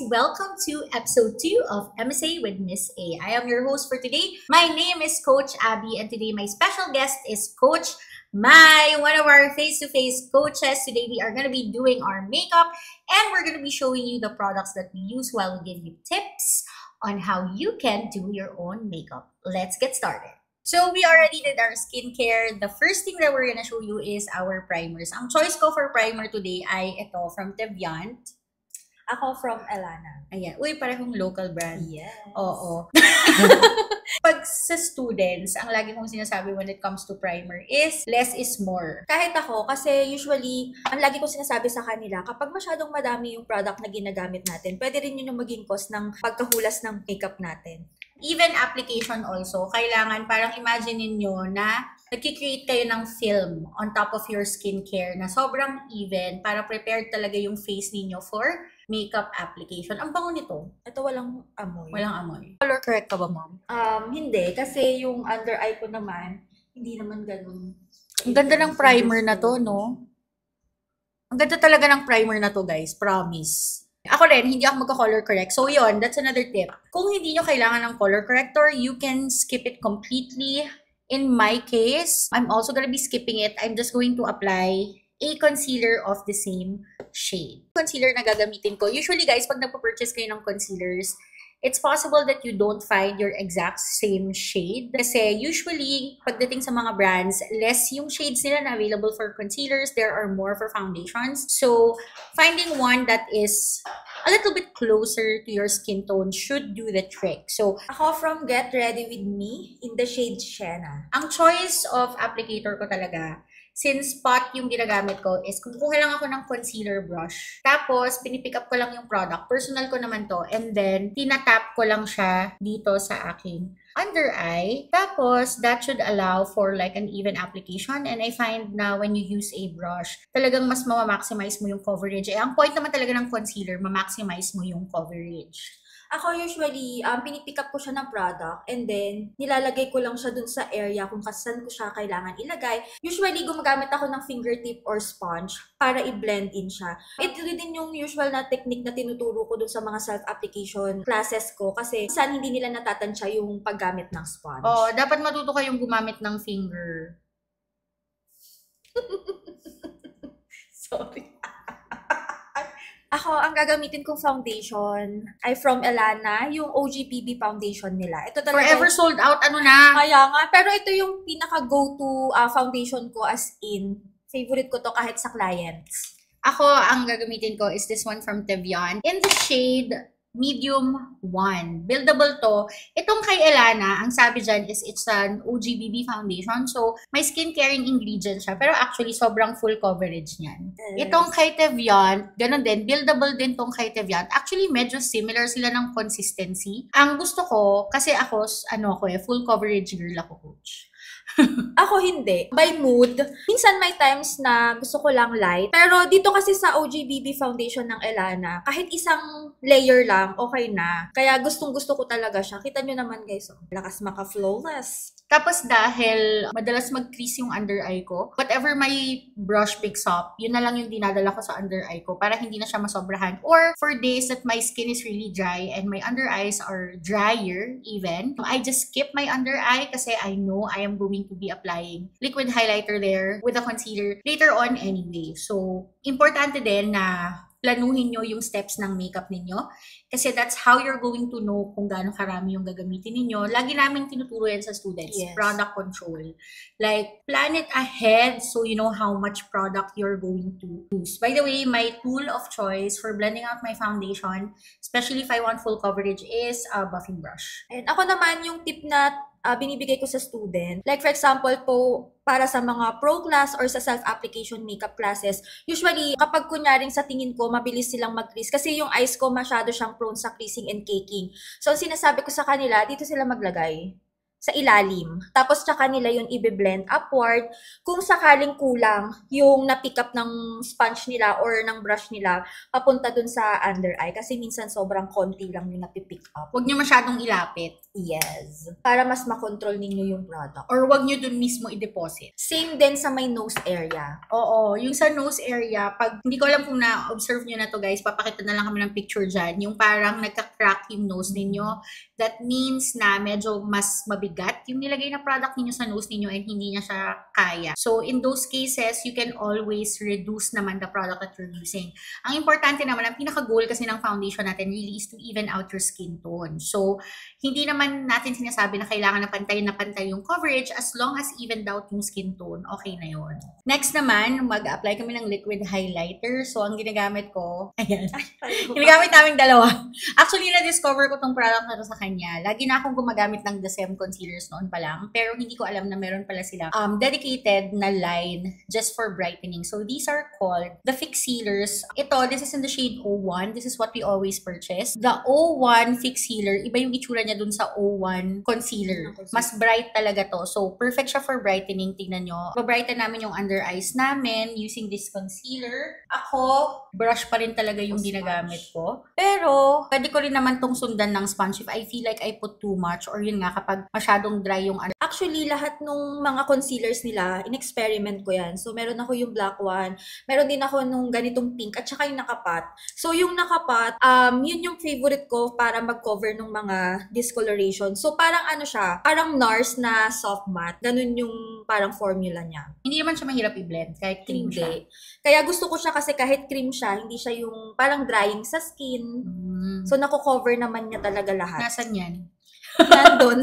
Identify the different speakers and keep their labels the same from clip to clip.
Speaker 1: welcome to episode 2 of MSA with Miss A. I am your host for today. My name is Coach Abby, and today my special guest is Coach Mai, one of our face-to-face coaches. Today we are going to be doing our makeup and we're going to be showing you the products that we use while we give you tips on how you can do your own makeup. Let's get started. So we already did our skincare. The first thing that we're going to show you is our primers. Ang choice ko for primer today ay ito from Teviant.
Speaker 2: Ako from Elana.
Speaker 1: Ayan. Uy, parehong local brand.
Speaker 2: Yes.
Speaker 1: Oo. Pag sa students, ang lagi kong sinasabi when it comes to primer is less is more.
Speaker 2: Kahit ako, kasi usually, ang lagi kong sinasabi sa kanila, kapag masyadong madami yung product na ginagamit natin, pwede rin yun yung maging cause ng pagkahulas ng makeup natin.
Speaker 1: Even application also, kailangan parang imagine niyo na nagki-create kayo ng film on top of your skincare na sobrang even para prepared talaga yung face ninyo for makeup application. Ang bango nito.
Speaker 2: Ito walang amoy.
Speaker 1: Walang amoy. Color correct ka ba, ma'am?
Speaker 2: Hindi. Kasi yung under eye ko naman, hindi naman ganun.
Speaker 1: Ang ganda ng primer na to, no? Ang ganda talaga ng primer na to, guys. Promise. Ako rin, hindi ako magka-color correct. So, yun, that's another tip. Kung hindi nyo kailangan ng color corrector, you can skip it completely. In my case, I'm also gonna be skipping it. I'm just going to apply a concealer of the same shade. Concealer na gagamitin ko. Usually, guys, pag nagpa-purchase kayo ng concealers, it's possible that you don't find your exact same shade. Kasi usually, pagdating sa mga brands, less yung shades nila na available for concealers. There are more for foundations. So, finding one that is a little bit closer to your skin tone should do the trick. So,
Speaker 2: Ako from Get Ready With Me in the shade Sienna.
Speaker 1: ang choice of applicator ko talaga, since pot yung ginagamit ko, is kumukuha lang ako ng concealer brush. Tapos, pinipick up ko lang yung product. Personal ko naman to. And then, tinatap ko lang siya dito sa aking under eye. Tapos, that should allow for like an even application. And I find na when you use a brush, talagang mas ma-maximize mo yung coverage. Ang point naman talaga ng concealer, ma-maximize mo yung coverage.
Speaker 2: Ako usually, pinipick up ko siya ng product and then nilalagay ko lang siya dun sa area kung saan ko siya kailangan ilagay. Usually, gumagamit ako ng fingertip or sponge para i-blend in siya. Ito din yung usual na technique na tinuturo ko dun sa mga self-application classes ko kasi saan hindi nila natatansya yung paggamit ng sponge.
Speaker 1: Oh, dapat matuto kayong gumamit ng finger.
Speaker 2: Sorry. Ako, ang gagamitin kong foundation ay from Elana, yung OG-BB foundation nila. Ito talaga.
Speaker 1: Forever sold out, ano na?
Speaker 2: Kaya nga. Pero ito yung pinaka-go-to foundation ko as in. Favorite ko to kahit sa clients.
Speaker 1: Ako, ang gagamitin ko is this one from Teviant in the shade Medium 1. Buildable to. Itong kay Elana, ang sabi dyan is it's an OG-BB foundation. So, may skin-caring ingredient siya. Pero actually, sobrang full coverage niyan.
Speaker 2: Yes.
Speaker 1: Itong kay Teviant, ganun din. Buildable din tong kay Teviant. Actually, medyo similar sila ng consistency. Ang gusto ko, kasi ako, full coverage girl ako, coach.
Speaker 2: Ako hindi. By mood. Minsan may times na gusto ko lang light. Pero dito kasi sa OG-BB foundation ng Elana, kahit isang layer lang, okay na. Kaya gustong-gusto ko talaga siya. Kita nyo naman guys, oh. Lakas maka-flawless.
Speaker 1: Tapos dahil madalas mag-crease yung under eye ko, whatever my brush picks up, yun na lang yung dinadala ko sa under eye ko para hindi na siya masobrahan. Or for days that my skin is really dry and my under eyes are drier even, I just skip my under eye kasi I know I am going to be applying liquid highlighter there with a concealer later on anyway. So, importante din na planuhin nyo yung steps ng makeup ninyo. Kasi that's how you're going to know kung gaano karami yung gagamitin ninyo. Lagi namin tinuturo yan sa students.
Speaker 2: Yes.
Speaker 1: Product control. Like, plan it ahead so you know how much product you're going to use. By the way, my tool of choice for blending out my foundation, especially if I want full coverage, is a buffing brush.
Speaker 2: And ako naman yung tip na binibigay ko sa student. Like for example po, para sa mga pro class or sa self-application makeup classes, usually kapag kunyaring sa tingin ko, mabilis silang mag-crease kasi yung eyes ko masyado siyang prone sa creasing and caking. So sinasabi ko sa kanila, dito sila maglagay. sa ilalim. Tapos tsaka nila yung i-blend upward. Kung sakaling kulang yung na-pick up ng sponge nila or ng brush nila, papunta dun sa under eye. Kasi minsan sobrang konti lang yung napipick up.
Speaker 1: Huwag nyo masyadong ilapit.
Speaker 2: Yes. Para mas makontrol ninyo yung product.
Speaker 1: Or huwag nyo dun mismo i-deposit.
Speaker 2: Same din sa may nose area.
Speaker 1: Oo, yung sa nose area, pag hindi ko alam kung na-observe nyo na to guys, papakita na lang kami ng picture dyan, yung parang nagka-crack yung nose ninyo, that means na medyo mas mabigat yung nilagay na product ninyo sa nose ninyo and hindi niya siya kaya. So, in those cases, you can always reduce naman the product that you're using. Ang importante naman, ang pinaka-goal kasi ng foundation natin really is to even out your skin tone. So, hindi naman natin sinasabi na kailangan na pantay yung coverage as long as even out yung skin tone, okay na yun. Next naman, mag-apply kami ng liquid highlighter. So, ang ginagamit ko, ayan. Ginagamit namin dalawa. Actually, na-discover ko tong product na to sa kanya. Lagi na akong gumagamit ng The Sem concealers noon pa lang. Pero hindi ko alam na meron pala sila dedicated na line just for brightening. So, these are called the Fix Sealers. Ito, this is in the shade 01. This is what we always purchase. The 01 Fix Sealer, iba yung itsura niya dun sa 01 concealer. Mas bright talaga to. So, perfect siya for brightening. Tingnan nyo. Pa-brighten namin yung under eyes namin using this concealer. Ako, brush pa rin talaga yung ginagamit ko. Pero, pwede ko rin naman tong sundan ng sponge if I feel like I put too much or yun nga, kapag masyadong dry yung
Speaker 2: Actually, lahat nung mga concealers nila, in-experiment ko yan. So, meron ako yung black one. Meron din ako nung ganitong pink at saka yung nakapat. So, yung nakapat, yun yung favorite ko para mag-cover ng mga discoloration. So, parang ano siya, parang NARS na soft matte. Ganun yung parang formula niya.
Speaker 1: Hindi naman siya mahirap i-blend kahit cream siya.
Speaker 2: Kaya gusto ko siya kasi kahit cream siya, hindi siya yung parang drying sa skin. So, nako-cover naman niya talaga lahat.
Speaker 1: Nasaan yan?
Speaker 2: Nandun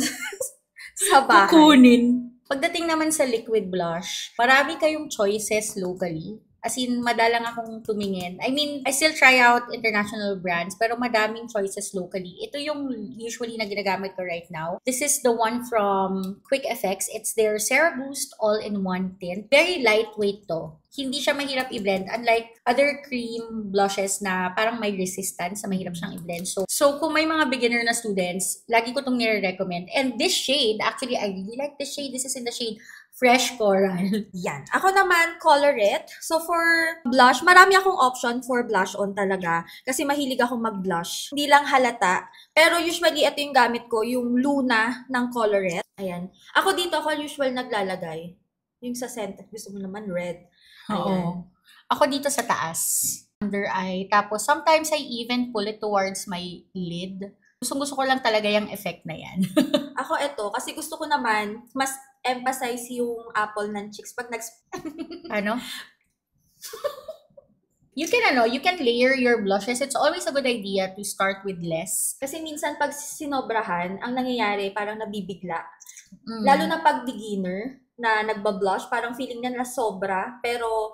Speaker 2: sa bahay.
Speaker 1: Kukunin. Pagdating naman sa liquid blush, marami kayong choices locally. As in, madalang akong tumingin. I mean, I still try out international brands, pero madaming choices locally. Ito yung usually na ginagamit ko right now. This is the one from Quick Effects. It's their CeraBoost All-in-One Tint. Very lightweight to. Hindi siya mahirap i-blend. Unlike other cream blushes na parang may resistance na mahirap siyang i-blend. So kung may mga beginner na students, lagi ko itong nire-recommend. And this shade, actually, I really like this shade. This is in the shade Fresh Coral.
Speaker 2: Yan. Ako naman, Color It. So for blush, marami akong option for blush on talaga. Kasi mahilig akong mag-blush. Hindi lang halata. Pero usually, ito yung gamit ko, yung Luna ng Color It. Ayan. Ako dito, ako usual naglalagay. Yung sa center, gusto mo naman red.
Speaker 1: Oo. Ako dito sa taas, under eye. Tapos sometimes I even pull it towards my lid. Gusto ko lang talaga yung effect na yan.
Speaker 2: Ako ito, kasi gusto ko naman mas emphasize yung apple ng cheeks pag
Speaker 1: Ano? You can layer your blushes. It's always a good idea to start with less.
Speaker 2: Kasi minsan pag sinobrahan, ang nangyayari parang nabibigla. Lalo na pag beginner na nagbablush, parang feeling niya na sobra. Pero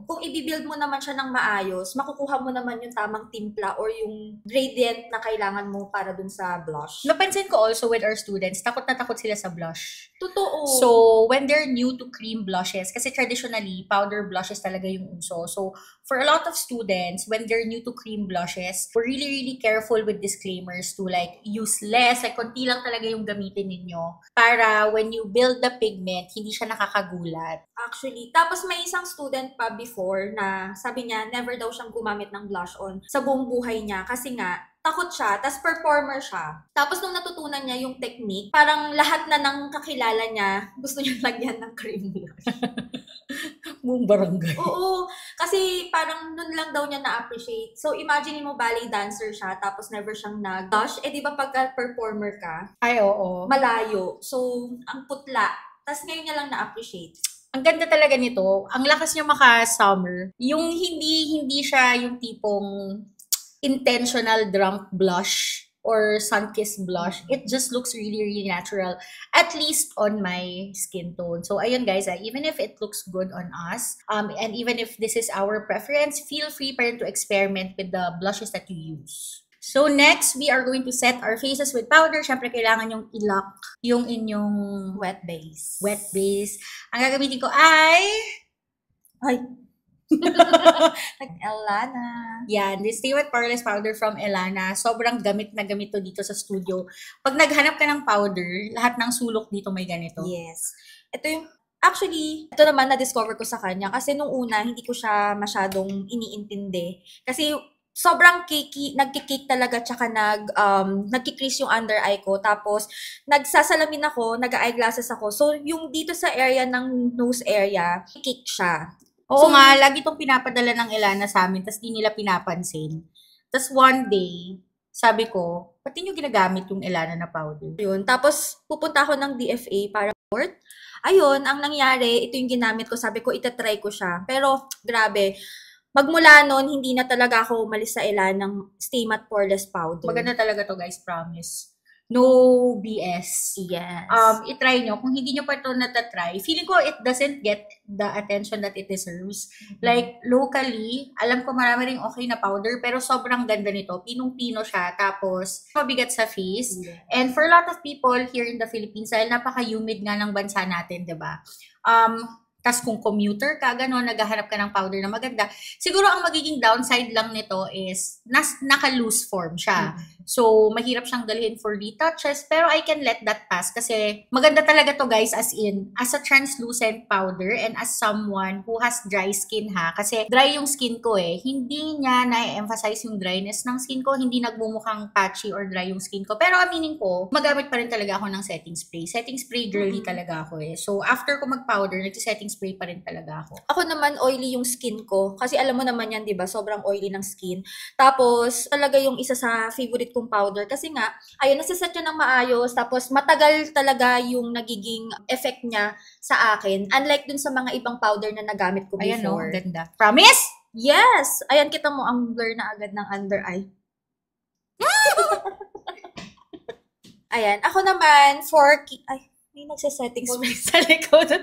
Speaker 2: kung i-build mo naman siya ng maayos, makukuha mo naman yung tamang timpla or yung gradient na kailangan mo para dun sa blush.
Speaker 1: Napansin ko also with our students, takot na takot sila sa blush.
Speaker 2: Totoo.
Speaker 1: So, when they're new to cream blushes, kasi traditionally, powder blushes talaga yung uso. So, for a lot of students, when they're new to cream blushes, we're really, really careful with disclaimers to like use less, like konti lang talaga yung gamitin ninyo para when you build the pigment, hindi siya nakakagulat.
Speaker 2: Actually, tapos may isang student pa before na sabi niya, never daw siyang gumamit ng blush on sa buong buhay niya kasi nga, takot siya, tas performer siya. Tapos nung natutunan niya yung technique, parang lahat na ng kakilala niya, gusto niya lagyan ng cream blush.
Speaker 1: Buong barangay.
Speaker 2: Oo, kasi parang nun lang daw niya na-appreciate. So, imagine mo ballet dancer siya, tapos never siyang nag-blush. Eh, di ba pagka-performer ka?
Speaker 1: Ay, oo.
Speaker 2: Malayo. So, ang putla. Tapos ngayon niya lang na-appreciate.
Speaker 1: Ang ganda talaga nito. Ang lakas niya maka-summer. Yung hindi siya yung tipong intentional drunk blush or sun-kissed blush. It just looks really, really natural. At least on my skin tone. So, ayun guys, even if it looks good on us, and even if this is our preference, feel free pa rin to experiment with the blushes that you use. So, next, we are going to set our faces with powder. Siyempre, kailangan yung i-lock yung inyong
Speaker 2: wet base.
Speaker 1: Wet base. Ang gagamitin ko ay
Speaker 2: Elana.
Speaker 1: Yan, this Stay Wet Poreless Powder from Elana. Sobrang gamit na gamit to dito sa studio. Pag naghanap ka ng powder, lahat ng sulok dito may ganito.
Speaker 2: Yes. Ito yung, actually, ito naman na-discover ko sa kanya kasi nung una, hindi ko siya masyadong iniintindi. Kasi sobrang cakey, nagki-cake talaga, tsaka nagki-crease yung under eye ko. Tapos, nagsasalamin ako, nag-eyeglasses ako. So, yung dito sa area ng nose area, cake siya.
Speaker 1: Oo nga, lagi itong pinapadala ng Elana sa amin, tapos di nila pinapansin. Tapos one day, sabi ko, pati nyo ginagamit yung Elana na powder?
Speaker 2: Yun. Tapos, pupunta ako ng DFA para report. Ayun, ang nangyari, ito yung ginamit ko. Sabi ko, itatry ko siya. Pero, grabe. Magmula noon, hindi na talaga ako umalis sa Elana ng Stay Matte Poreless Powder.
Speaker 1: Maganda talaga to guys, promise. No BS.
Speaker 2: Yes.
Speaker 1: I-try nyo. Kung hindi nyo pa ito natatry, feeling ko it doesn't get the attention that it deserves. Like, locally, alam ko marami ring okay na powder, pero sobrang ganda nito. Pinong-pino siya, tapos mabigat sa face.
Speaker 2: Yeah.
Speaker 1: And for a lot of people here in the Philippines, dahil napaka-humid nga ng bansa natin, diba? Tas kung commuter ka, gano'n, naghahanap ka ng powder na maganda, siguro ang magiging downside lang nito is naka-loose form siya. So, mahirap siyang dalhin for retouches, pero I can let that pass kasi maganda talaga to guys, as a translucent powder and as someone who has dry skin ha. Kasi dry yung skin ko hindi niya na-emphasize yung dryness ng skin ko, hindi nagmumukhang patchy or dry yung skin ko. Pero aminin ko, magamit pa rin talaga ako ng setting spray. Setting spray girly talaga ako So, after ko mag-powder, nagsisetting spray pa rin talaga ako.
Speaker 2: Ako naman, oily yung skin ko. Kasi alam mo naman yan, di ba? Sobrang oily ng skin. Tapos, talaga yung isa sa favorite kong powder. Kasi nga, ayun, nasiset yun ng maayos. Tapos, matagal talaga yung nagiging effect niya sa akin. Unlike dun sa mga ibang powder na nagamit ko before.
Speaker 1: Ayan no, ganda. Promise?
Speaker 2: Yes! Ayan, kita mo ang blur na agad ng under eye. Ayan, ako naman, ay, may nagsisetting spray sa likod.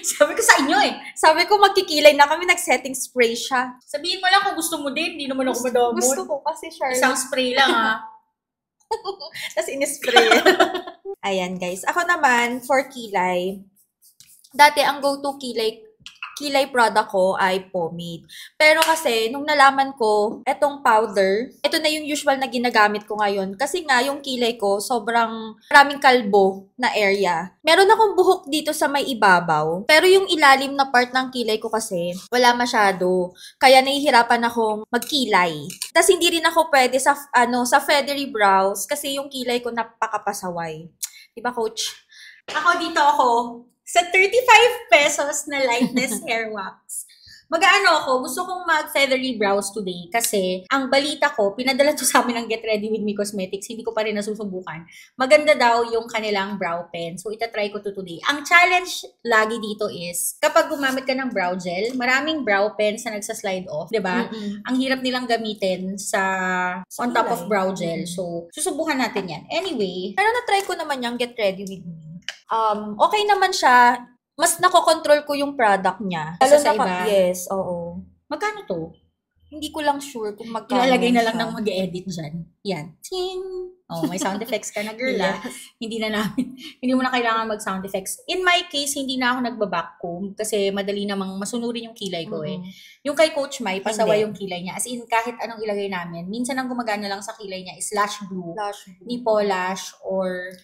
Speaker 1: Sabi ko sa inyo
Speaker 2: Sabi ko magkikilay na kami, nag-setting spray siya.
Speaker 1: Sabihin mo lang kung gusto mo din, hindi naman ako madamon.
Speaker 2: Gusto ko kasi, Charlotte.
Speaker 1: Isang spray lang
Speaker 2: Tapos in-spray. Ayan guys, ako naman for kilay. Dati ang go-to kilay product ko ay pomade. Pero kasi, nung nalaman ko, etong powder, ito na yung usual na ginagamit ko ngayon. Kasi nga, yung kilay ko, sobrang maraming kalbo na area. Meron akong buhok dito sa may ibabaw. Pero yung ilalim na part ng kilay ko kasi, wala masyado. Kaya nahihirapan akong magkilay. Tapos hindi rin ako pwede sa feathery brows kasi yung kilay ko napakapasaway. Diba, coach?
Speaker 1: Ako sa 35 pesos na lightness hair wax. Mag-ano ako, gusto kong mag-feathery brows today kasi ang balita ko, pinadala to sa amin ng Get Ready With Me Cosmetics, hindi ko pa rin nasusubukan. Maganda daw yung kanilang brow pen. So, itatry ko to today. Ang challenge lagi dito is, kapag gumamit ka ng brow gel, maraming brow pens na nagsa-slide off, diba? Ang hirap nilang gamitin on top of brow gel. So, susubukan natin yan. Anyway.
Speaker 2: Pero na-try ko naman yung Get Ready With Me. Okay naman siya. Mas nakokontrol ko yung product niya.
Speaker 1: Lalo sa iba?
Speaker 2: Yes, oo.
Speaker 1: Magkano to?
Speaker 2: Hindi ko lang sure kung magkano.
Speaker 1: Ilalagay na lang ng mag-edit dyan. Yan. Ting! Oh, may sound effects ka na, girl.
Speaker 2: Yes.
Speaker 1: Hindi mo na kailangan mag-sound effects. In my case, hindi na ako nagbabackcomb kasi madali namang masunurin yung kilay ko Yung kay Coach Mai, pasaway yung kilay niya. As in, kahit anong ilagay namin, minsan ang gumagana lang sa kilay niya is Lash Blue, Nipo Lash, or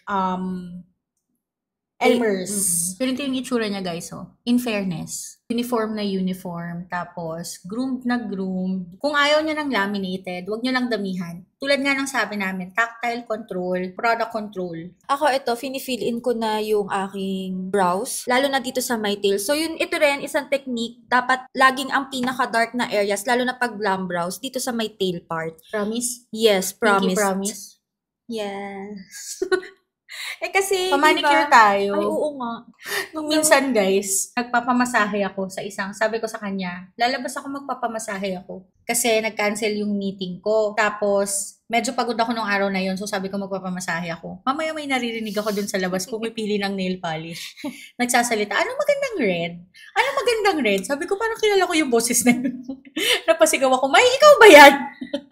Speaker 1: Elmer's. Ganito yung itsura niya, guys, In fairness, uniform na uniform, tapos groomed na groomed. Kung ayaw niya ng laminated, wag niyo lang damihan. Tulad nga ng sabi namin, tactile control, product control.
Speaker 2: Ako ito, fini-fill in ko na yung aking brows, lalo na dito sa my tail. So ito rin, isang technique, dapat laging ang pinaka-dark na areas, lalo na pag glam brows, dito sa my tail part.
Speaker 1: Promise?
Speaker 2: Yes, promise.
Speaker 1: Pinky promise?
Speaker 2: Yes. Kasi,
Speaker 1: pamanicure tayo.
Speaker 2: Ay, oo nga.
Speaker 1: Nung minsan, guys, nagpapamasahe ako sa sabi ko sa kanya, lalabas ako magpapamasahe ako. Kasi nag-cancel yung meeting ko. Tapos, medyo pagod ako nung araw na yun. So, sabi ko magpapamasahe ako. Mamaya may naririnig ako dun sa labas, pumipili ng nail polish. Nagsasalita, anong magandang red? Anong magandang red? Sabi ko, parang kilala ko yung boses na yun. Napasigaw ako, May, ikaw ba yan?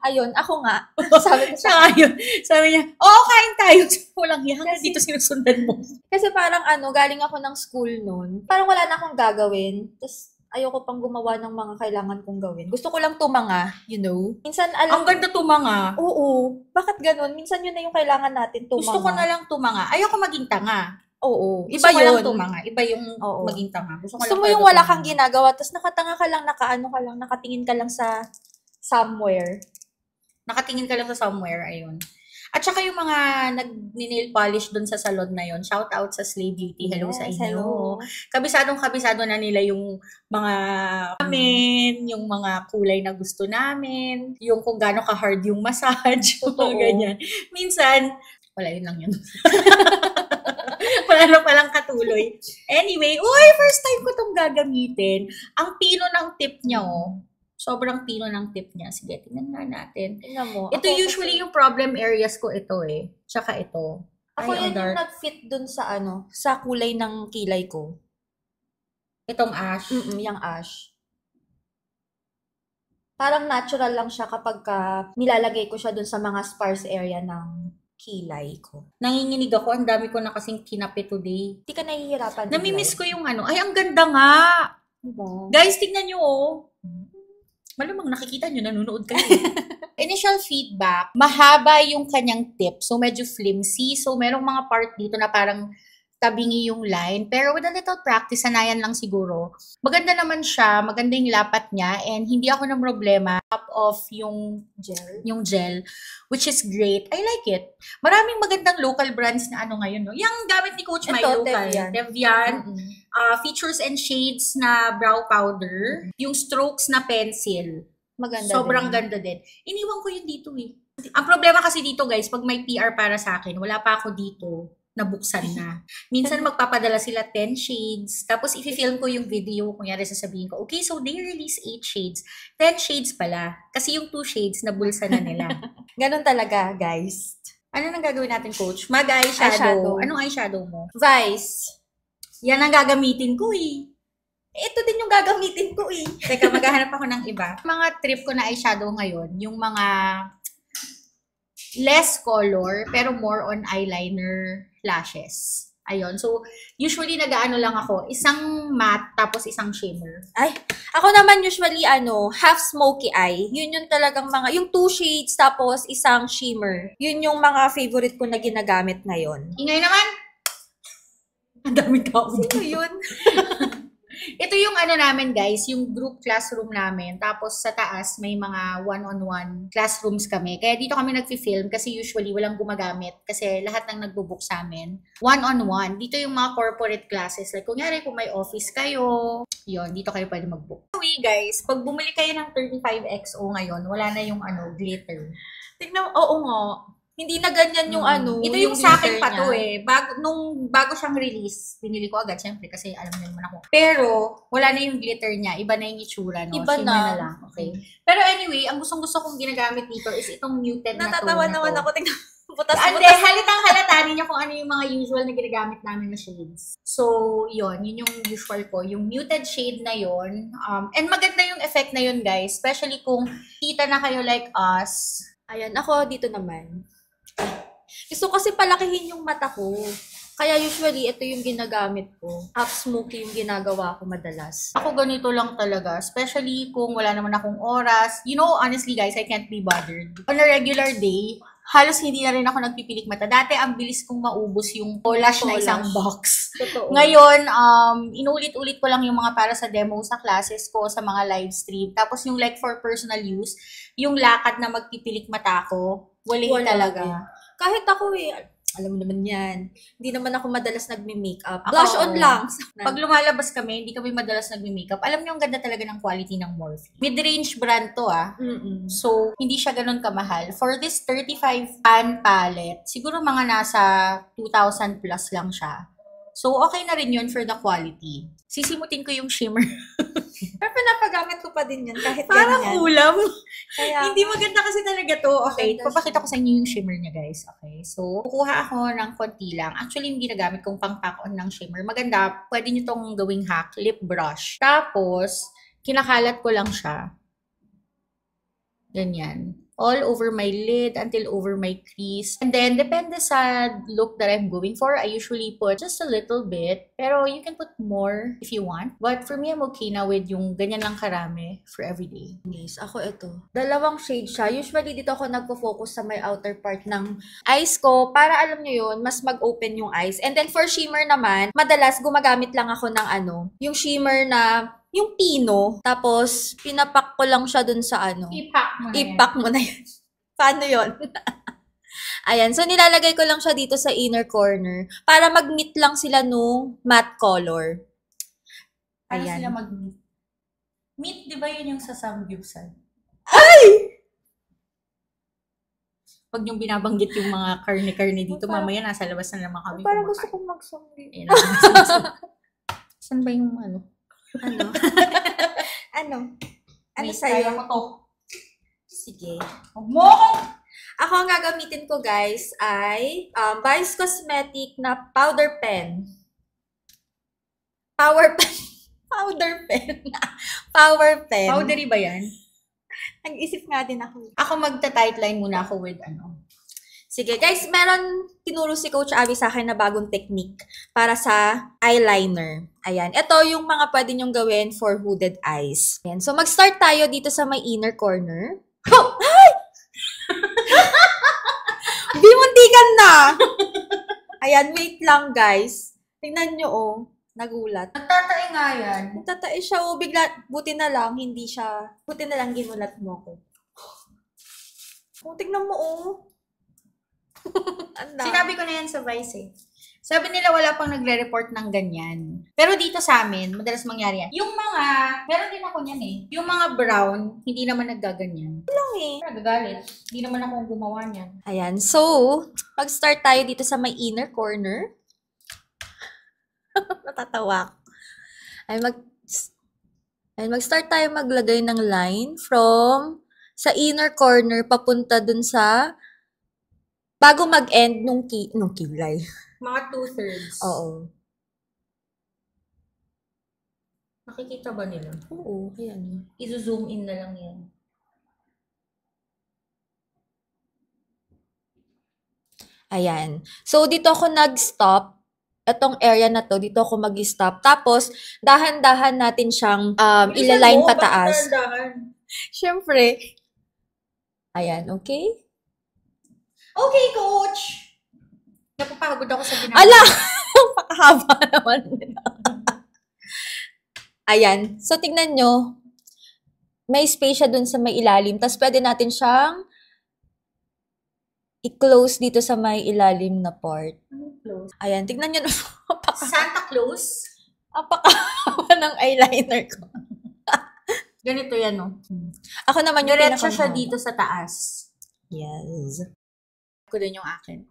Speaker 2: Ayun, ako nga. Sabi ko
Speaker 1: siya ngayon. Sabi niya, oo, kain tayo. Walang yan. Dito sinusundan mo.
Speaker 2: Kasi parang galing ako ng school noon. Parang wala na akong gagawin. Tapos, Ayoko pang gumawa ng mga kailangan kong gawin. Gusto ko lang tumanga, you know? Minsan,
Speaker 1: Ang ganda tumanga.
Speaker 2: Oo. Bakit ganun? Minsan yun na yung kailangan natin, tumanga.
Speaker 1: Gusto ko na lang tumanga. Ayoko maging tanga.
Speaker 2: Oo.
Speaker 1: Gusto
Speaker 2: Iba
Speaker 1: ko lang
Speaker 2: yun.
Speaker 1: tumanga. Iba yung
Speaker 2: Oo.
Speaker 1: maging tanga. Gusto
Speaker 2: mo yung wala kang ginagawa, tapos nakatanga ka lang, nakaano ka lang, nakatingin ka lang sa somewhere.
Speaker 1: Nakatingin ka lang sa somewhere, ayun. At saka yung mga nag-nail polish dun sa salon na yon, shout out sa Slay Beauty, hello sa inyo.
Speaker 2: Hello.
Speaker 1: Kabisado na nila yung mga namin, yung mga kulay na gusto namin, yung kung gaano ka-hard yung massage, mga ganyan. Minsan, wala yun lang yun. Wala na palang katuloy. Anyway, first time ko tong gagamitin. Ang pino ng tip niya, sobrang pino ng tip niya. Sige, tingnan na natin.
Speaker 2: Tingnan mo.
Speaker 1: Ito usually yung problem areas ko ito Tsaka ito.
Speaker 2: Ako yan yung nag-fit dun sa sa kulay ng kilay ko.
Speaker 1: Itong ash?
Speaker 2: Yung ash. Parang natural lang siya kapag nilalagay ko siya dun sa mga sparse area ng kilay ko.
Speaker 1: Nanginginig ako. Ang dami ko na kasing kinapit today.
Speaker 2: Hindi ka nahihirapan.
Speaker 1: Namimiss ko yung Ay, ang ganda nga!
Speaker 2: Diba?
Speaker 1: Guys, tingnan nyo Malamang nakikita nyo, nanonood kayo. Initial feedback, mahaba yung kanyang tip. So, medyo flimsy. So, merong mga part dito na parang tabingi yung line. Pero with a little practice, sanayan lang siguro. Maganda naman siya. Maganda yung lapat niya. And hindi ako ng problema. Top off yung gel. Which is great. I like it. Maraming magandang local brands na ngayon. No? Yung gamit ni Coach My Local. Devian. Features and shades na brow powder. Yung strokes na pencil.
Speaker 2: Maganda
Speaker 1: Sobrang ganda din. Iniwan ko yun dito Ang problema kasi dito guys, pag may PR para sa akin, wala pa ako dito. Nabuksan na. Minsan magpapadala sila 10 shades. Tapos i-film ko yung video. Kunyari sasabihin ko, okay, so they release 8 shades. 10 shades pala. Kasi yung 2 shades, nabulsa na nila.
Speaker 2: Ganon talaga, guys.
Speaker 1: Ano nang gagawin natin, Coach? Mag-eyeshadow. Anong eyeshadow mo?
Speaker 2: Vice.
Speaker 1: Yan ang gagamitin ko
Speaker 2: Ito din yung gagamitin ko
Speaker 1: Teka, maghahanap ako ng iba. Mga trip ko na eyeshadow ngayon, yung mga less color, pero more on eyeliner lashes. Ayun. So, usually nag-aano lang ako, isang matte, tapos isang shimmer.
Speaker 2: Ay, ako naman usually half smoky eye. Yun yung talagang yung 2 shades, tapos isang shimmer. Yun yung mga favorite ko na ginagamit ngayon.
Speaker 1: Ingay naman! Ang daming tao.
Speaker 2: Sino yun?
Speaker 1: Ito yung namin guys, yung group classroom namin. Tapos sa taas may mga one-on-one classrooms kami. Kaya dito kami nagfi-film kasi usually walang gumagamit kasi lahat ng nagbo-book sa amin. One-on-one. Dito yung mga corporate classes. Like kunyari kung may office kayo, yun, dito kayo pwede mag-book. Anyway guys, pag bumili kayo ng 35XO ngayon, wala na yung glitter.
Speaker 2: Tignan, oo nga. Hindi na ganyan yung
Speaker 1: Ito yung sa akin pa to Bago siyang release, binili ko agad syempre kasi alam niyo naman ako. Pero, wala na yung glitter niya. Iba na yung itsura, no?
Speaker 2: Iba
Speaker 1: na lang. Okay. Pero anyway, ang gustong-gusto kong ginagamit dito is itong muted na tone.
Speaker 2: Natatawa naman ako. Tingnan.
Speaker 1: Butas-butas. Halitang-halata niyo kung ano yung mga usual na ginagamit namin na shades. So, yun yung usual ko. Yung muted shade na yun. And maganda yung effect na yun, guys. Especially kung kita na kayo like us.
Speaker 2: Ayan, ako dito naman. Gusto kasi palakihin yung mata ko. Kaya usually, ito yung ginagamit ko. Half smoky yung ginagawa ko madalas.
Speaker 1: Ako ganito lang talaga. Especially kung wala naman akong oras. You know, honestly guys, I can't be bothered. On a regular day, halos hindi na rin ako nagpipilik mata. Dati, ang bilis kong maubos yung polish na isang box.
Speaker 2: Totoo.
Speaker 1: Ngayon, inulit-ulit ko lang yung mga para sa demo sa classes ko, sa mga live stream. Tapos yung like for personal use, yung lakad na magpipilik mata ko, wala talaga.
Speaker 2: Kahit ako alam mo naman yan. Hindi naman ako madalas nagme-makeup. Blush on lang.
Speaker 1: Pag lumalabas kami, hindi kami madalas nagme-makeup. Alam niyo, ang ganda talaga ng quality ng Morphe. Mid-range brand to So, hindi siya ganun kamahal. For this 35 pan palette, siguro mga nasa 2,000 plus lang siya. So, okay na rin yun for the quality. Sisimutin ko yung shimmer.
Speaker 2: Pero pinapagamit ko pa din yan kahit
Speaker 1: parang
Speaker 2: ganyan.
Speaker 1: ulam.
Speaker 2: Kaya,
Speaker 1: hindi maganda kasi talaga to. Okay,
Speaker 2: Maganda
Speaker 1: papakita ko sa inyo yung shimmer niya, guys. Okay, so, kukuha ako ng konti lang. Actually, yung ginagamit kong pang-pack-on ng shimmer. Maganda, pwede nyo tong gawing hack, lip brush. Tapos, kinakalat ko lang siya. Ganyan. all over my lid until over my crease. And then, depende sa look that I'm going for, I usually put just a little bit. Pero you can put more if you want. But for me, I'm okay na with yung ganyan lang karami for everyday.
Speaker 2: Yes, ako ito. Dalawang shade siya. Usually, dito ako nagpo-focus sa my outer part ng eyes ko para alam nyo yun, mas mag-open yung eyes. And then for shimmer naman, madalas gumagamit lang ako ng yung shimmer na yung pino, tapos pinapak ko lang siya dun sa
Speaker 1: Ipak
Speaker 2: mo na yan. Paano yun? Ayan, so nilalagay ko lang siya dito sa inner corner para mag-meet lang sila nung matte color.
Speaker 1: Ayan. Sila mag-meet. Meet, di ba yun yung sa samgyupsal?
Speaker 2: Ay!
Speaker 1: Pag yung binabanggit yung mga karne-karne dito, mamaya nasa labas na naman kami.
Speaker 2: Parang gusto kong mag-samgyupsal.
Speaker 1: Saan ba yung
Speaker 2: Ano
Speaker 1: May
Speaker 2: sa'yo?
Speaker 1: mo to.
Speaker 2: Sige.
Speaker 1: Mo!
Speaker 2: Ako ang gagamitin ko, guys, ay Vice Cosmetic na powder pen. Powder pen.
Speaker 1: Powdery ba yan?
Speaker 2: Nag-isip nga din ako.
Speaker 1: Ako magta-tightline muna ako with
Speaker 2: Sige, guys, meron tinuro si Coach Abby sa akin na bagong technique para sa eyeliner. Ayan. Ito yung mga pwede nyong gawin for hooded eyes. Ayan. So, mag-start tayo dito sa may inner corner. Oh! Ay! Bimuntikan na! Ayan, wait lang, guys. Tingnan nyo, oh. Nagulat.
Speaker 1: Nagtatae nga yan.
Speaker 2: Nagtatae siya, oh. Bigla, buti na lang ginulat mo ko. Oh, tingnan mo, oh.
Speaker 1: Sinabi ko na yan sa Vice eh. Sabi nila wala pang nagre-report ng ganyan. Pero dito sa amin, madalas mangyari yan. Yung mga, meron din ako niyan eh. Yung mga brown, hindi naman naggaganyan.
Speaker 2: Lang eh.
Speaker 1: Nagagalit. Hindi naman ako gumawa niyan.
Speaker 2: Ayan. So, mag-start tayo dito sa may inner corner. Natatawa ko. Mag-start tayo maglagay ng line from sa inner corner papunta dun sa bago mag-end nung kilay.
Speaker 1: Mga 2/3.
Speaker 2: Oo.
Speaker 1: Nakikita ba nila?
Speaker 2: Oo, kaya niya.
Speaker 1: I-zoom in na lang yan.
Speaker 2: Ayan. So, dito ako nag-stop. Itong area na to, dito ako mag-stop. Tapos, dahan-dahan natin siyang ilaline pataas. Siyempre. Ayan, okay?
Speaker 1: Okay, Coach! Napapagod ako sa ginagawa.
Speaker 2: Ala! Pakahaba naman. Ayan. So, tignan nyo. May space siya dun sa may ilalim. Tapos, pwede natin siyang i-close dito sa may ilalim na part.
Speaker 1: Close.
Speaker 2: Ayan. Tignan nyo.
Speaker 1: Santa Claus?
Speaker 2: Ang pakahaba ng eyeliner ko.
Speaker 1: Ganito yan, no?
Speaker 2: Ako naman yung
Speaker 1: diretso siya dito sa taas.
Speaker 2: Yes.
Speaker 1: Ko din yung akin.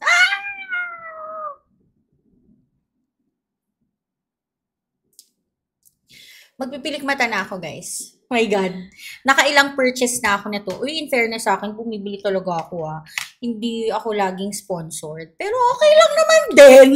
Speaker 1: Magpipilik mata na ako, guys. Oh my God. Nakailang purchase na ako nito. Uy, in fairness sa akin, bumibili talaga ako Hindi ako laging sponsored. Pero okay lang naman din.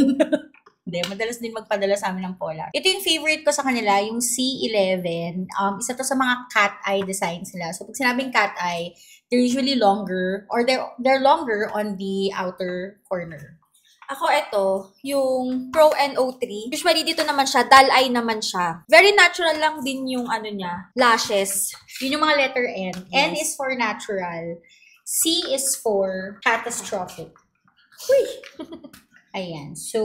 Speaker 1: Hindi, madalas din magpadala sa amin ng Polar. Ito yung favorite ko sa kanila, yung C11. Isa to sa mga cat eye designs nila. So, pag sinabing cat eye, they're usually longer or they're longer on the outer corner.
Speaker 2: Ako ito, yung Pro NO3. Usually dito naman siya, dull eye naman siya. Very natural lang din yung niya, lashes.
Speaker 1: Yun yung mga letter N.
Speaker 2: Yes.
Speaker 1: N is for natural. C is for catastrophic.
Speaker 2: Uy!
Speaker 1: Ayan. So,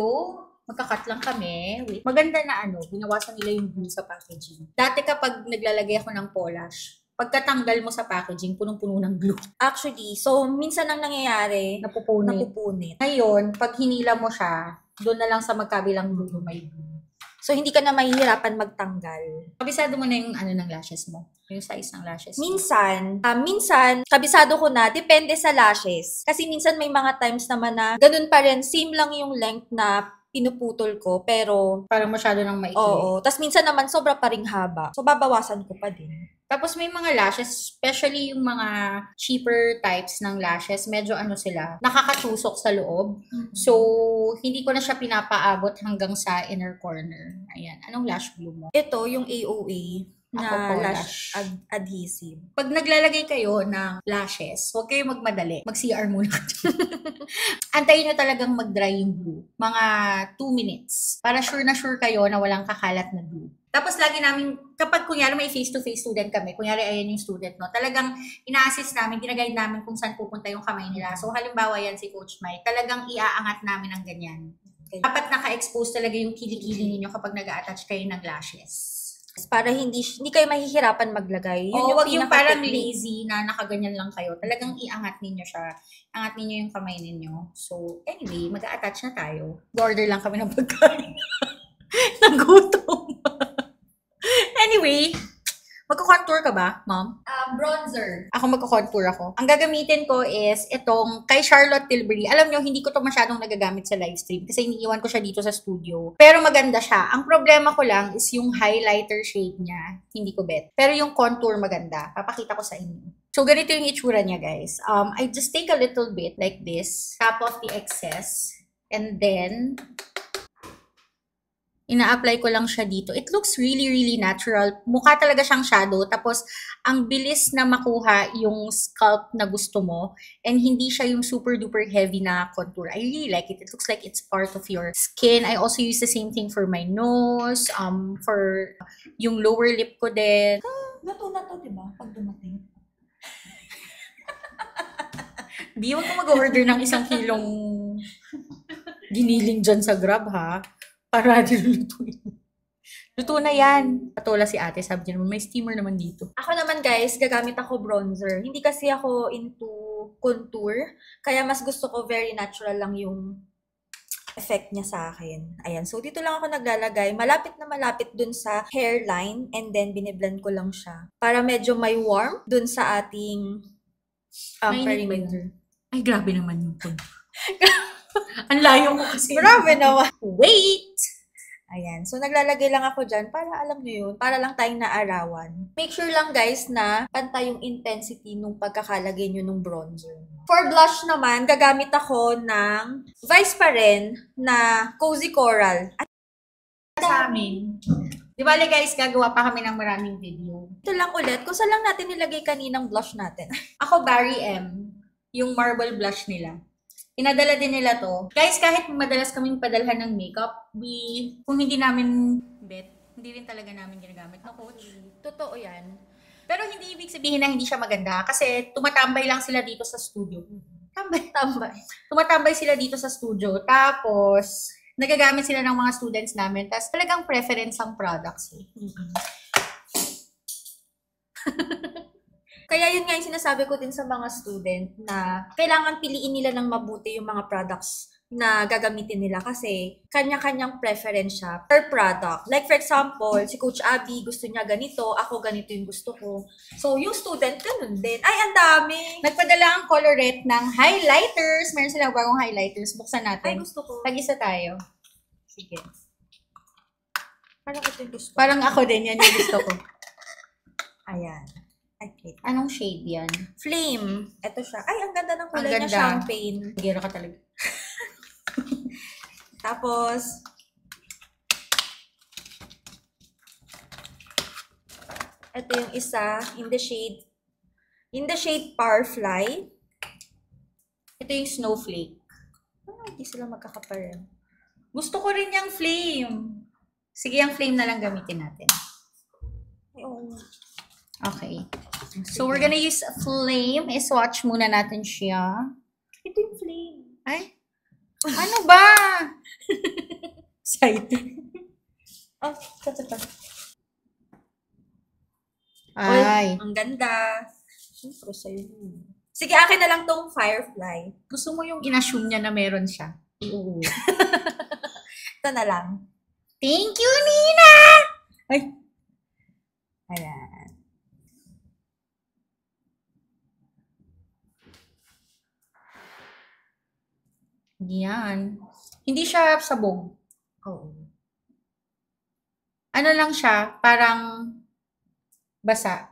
Speaker 1: magkakat lang kami. Wait. Maganda na binawasan nila yung glue sa packaging. Dati kapag naglalagay ako ng Polish, pagkatanggal mo sa packaging, punong-puno ng glue.
Speaker 2: Actually, so minsan ang nangyayari,
Speaker 1: napupunit. Ngayon, pag hinila mo siya, doon na lang sa magkabilang glue may glue.
Speaker 2: So, hindi ka na mahihirapan magtanggal.
Speaker 1: Kabisado mo na yung ng lashes mo. Yung size ng lashes mo.
Speaker 2: Minsan, kabisado ko na, depende sa lashes. Kasi minsan may mga times naman na ganun pa rin, same lang yung length na pinuputol ko, pero
Speaker 1: parang masyado nang maikli.
Speaker 2: Oo. Tapos minsan naman sobra pa ring haba. So, babawasan ko pa din.
Speaker 1: Tapos may mga lashes, especially yung mga cheaper types ng lashes, medyo sila, nakakatusok sa loob.
Speaker 2: Mm-hmm.
Speaker 1: So, hindi ko na siya pinapaabot hanggang sa inner corner. Ayan. Anong lash glue mo?
Speaker 2: Ito, yung AOA. na
Speaker 1: Polish.
Speaker 2: lash adhesive.
Speaker 1: Pag naglalagay kayo ng lashes, huwag kayo magmadali. Mag-CR muna. Antayin nyo talagang mag-dry yung glue. Mga 2 minutes. Para sure na sure kayo na walang kakalat na glue. Tapos lagi namin, kapag kunyari may face-to-face student kami, kunyari ayan yung student, no, talagang ina-assist namin, ginaguide namin kung saan pupunta yung kamay nila. So halimbawa yan si Coach Mike, talagang iaangat namin ng ganyan. Dapat naka-expose talaga yung kilikili ninyo kapag nag-a-attach kayo ng lashes.
Speaker 2: Para hindi kayo mahihirapan maglagay.
Speaker 1: Yun wag yung parang lazy na nakaganyan lang kayo. Talagang iangat ninyo siya. Angat ninyo yung kamay ninyo. So, anyway, mag-a-attach na tayo. Order lang kami ng pagkain. Nagutom. Anyway, magko-contour ka ba, ma'am?
Speaker 2: Bronzer.
Speaker 1: Ako magko-contour ako. Ang gagamitin ko is itong kay Charlotte Tilbury. Alam nyo, hindi ko to masyadong nagagamit sa live stream kasi iniiwan ko siya dito sa studio. Pero maganda siya. Ang problema ko lang is yung highlighter shade niya. Hindi ko bet. Pero yung contour maganda. Papakita ko sa inyo. So, ganito yung itsura niya, guys. I just take a little bit like this. Tap off the excess. And then, ina-apply ko lang siya dito. It looks really, really natural. Mukha talaga siyang shadow. Tapos, ang bilis na makuha yung scalp na gusto mo. And hindi siya yung super duper heavy na contour. I really like it. It looks like it's part of your skin. I also use the same thing for my nose. For yung lower lip ko din.
Speaker 2: Luto na to, diba? Pag dumating.
Speaker 1: Di, huwag ka mag-order ng 1 kilong giniling dyan sa Grab, ha? Para nilulutuin. Luto na yan. Patula si ate, sabi niya naman, may steamer naman dito.
Speaker 2: Ako naman guys, gagamit ako bronzer. Hindi kasi ako into contour. Kaya mas gusto ko very natural lang yung effect niya sa akin. Ayan. So, dito lang ako naglalagay. Malapit na malapit dun sa hairline. And then, biniblend ko lang siya. Para medyo may warm dun sa ating perimeter.
Speaker 1: Ay, grabe naman yung contour. Ang layo mo kasi.
Speaker 2: Grabe naman.
Speaker 1: Wait!
Speaker 2: Ayan. So, naglalagay lang ako dyan para alam nyo yun. Para lang tayong naarawan. Make sure lang guys na pantay yung intensity nung pagkakalagay nyo nung bronzer. For blush naman, gagamit ako ng Vice pa rin na Cozy Coral. At
Speaker 1: sa amin. Di ba guys, gagawa pa kami ng maraming video.
Speaker 2: ito lang ulit. Kung saan lang natin nilagay kaninang blush natin.
Speaker 1: Ako, Barry M. Yung marble blush nila. Pinadala din nila to. Guys, kahit madalas kaming padalhan ng makeup, kung hindi namin bet, hindi rin talaga namin ginagamit na coach.
Speaker 2: Totoo yan.
Speaker 1: Pero hindi ibig sabihin na hindi siya maganda kasi tumatambay lang sila dito sa studio. Tambay. Tumatambay sila dito sa studio. Tapos, nagagamit sila ng mga students namin. Tapos talagang preference ang products.
Speaker 2: Kaya yun nga yung sinasabi ko din sa mga student na kailangan piliin nila ng mabuti yung mga products na gagamitin nila kasi kanya-kanyang preference siya per product. Like for example, si Coach Abby gusto niya ganito, ako ganito yung gusto ko. So yung student, ganun din. Ay, ang dami!
Speaker 1: Nagpadala ang Colorette ng highlighters. Meron silang bagong highlighters. Buksan natin.
Speaker 2: Ay, gusto ko.
Speaker 1: Tag-isa tayo. Sige.
Speaker 2: Parang ito yung gusto ko.
Speaker 1: Parang ako din, yan yung gusto ko.
Speaker 2: Ayan. Okay.
Speaker 1: Anong shade yan?
Speaker 2: Flame. Ito siya. Ay, ang ganda ng kulay
Speaker 1: Ang
Speaker 2: niya,
Speaker 1: ganda.
Speaker 2: champagne.
Speaker 1: Gero ka talaga.
Speaker 2: Tapos, ito yung isa, in the shade Parfly.
Speaker 1: Ito yung snowflake.
Speaker 2: Hindi sila magkakapareho.
Speaker 1: Gusto ko rin yung flame. Sige, yung flame na lang gamitin natin. Okay. So, we're gonna use a flame. I-swatch muna natin siya.
Speaker 2: Ito yung flame.
Speaker 1: Ay? Ano ba? Excited.
Speaker 2: Oh, ito.
Speaker 1: Ay.
Speaker 2: Ang ganda. Siyempre sa'yo. Sige, akin na lang tong Firefly.
Speaker 1: Gusto mo yung in-assume niya na meron siya? Oo.
Speaker 2: Ito na lang.
Speaker 1: Thank you, Nina! Ay.
Speaker 2: Ayan.
Speaker 1: Yan. Hindi siya sabog.
Speaker 2: Oo.
Speaker 1: Ano lang siya, parang basa.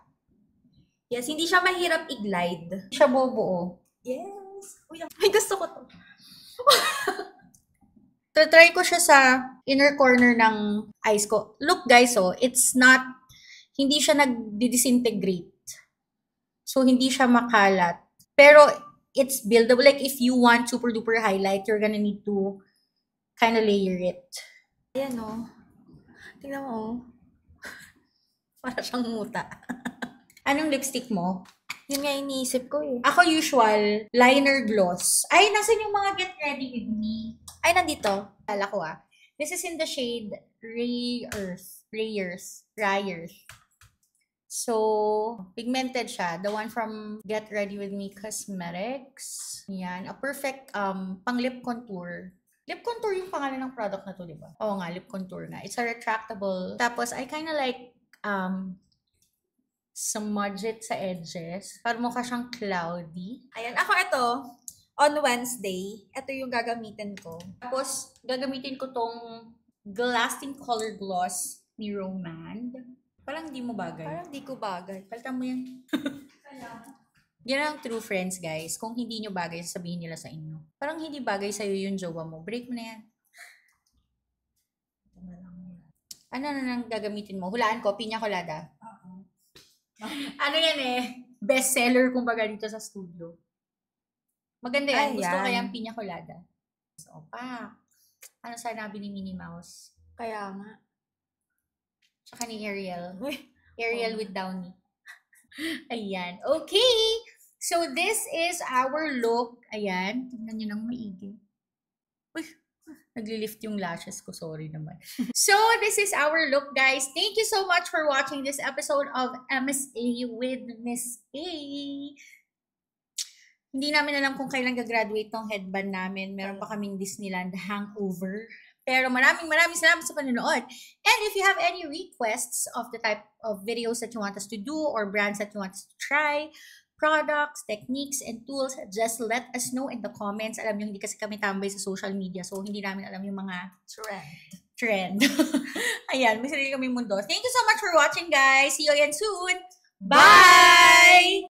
Speaker 2: Yes, hindi siya mahirap i-glide.
Speaker 1: Hindi siya bubuo.
Speaker 2: Yes. Uy, ay, gusto ko to.
Speaker 1: Try ko siya sa inner corner ng eyes ko. Look guys, oh, it's not hindi siya nag-disintegrate. So, hindi siya makalat. Pero, it's buildable. Like, if you want super duper highlight, you're gonna need to kind of layer it.
Speaker 2: Ayan o. Tingnan mo o. Para siyang muta.
Speaker 1: Anong lipstick mo?
Speaker 2: Yun nga iniisip ko eh.
Speaker 1: Ako usual, liner gloss. Ay, nasan yung mga Get Ready With Me?
Speaker 2: Ay, nandito.
Speaker 1: Kala ko This is in the shade Rayers. So, pigmented siya. The one from Get Ready With Me Cosmetics. Yan. A perfect pang lip contour. Lip contour yung pangalan ng product na to, di ba? Oo nga, lip contour nga. It's a retractable. Tapos, I kinda like smudge it sa edges. Para mukha siyang cloudy.
Speaker 2: Ayan. Ako ito, on Wednesday, ito yung gagamitin ko.
Speaker 1: Tapos, gagamitin ko tong Lasting Color Gloss ni Romand. Parang di mo bagay.
Speaker 2: Parang di ko bagay.
Speaker 1: Palitan mo yan. Yan ang true friends, guys. Kung hindi nyo bagay, sasabihin nila sa inyo. Parang hindi bagay sa'yo yung jowa mo. Break mo na yan. Ano na nang gagamitin mo? Hulaan ko, piña colada. Ano yan bestseller kumbaga dito sa studio. Maganda yan.
Speaker 2: Ay,
Speaker 1: Gusto ko
Speaker 2: yan.
Speaker 1: kaya ang piña colada. So, ano sanabi ni Minnie Mouse?
Speaker 2: Kaya nga.
Speaker 1: Tsaka ni Ariel.
Speaker 2: Uy.
Speaker 1: Ariel with Downy. Ayan. Okay. So, this is our look. Ayan. Tingnan nyo nang maigi. Uy. Nagli-lift yung lashes ko. Sorry naman. So, this is our look, guys. Thank you so much for watching this episode of MSA with Miss A. Hindi namin alam kung kailan gagraduate tong headband namin. Meron pa kaming Disneyland hangover. Pero maraming salamat sa panonood. And if you have any requests of the type of videos that you want us to do or brands that you want us to try, products, techniques, and tools, just let us know in the comments. Alam nyo, hindi kasi kami tambay sa social media, so hindi namin alam yung mga trend. Ayan, may sarili kami mundo. Thank you so much for watching, guys. See you again soon. Bye!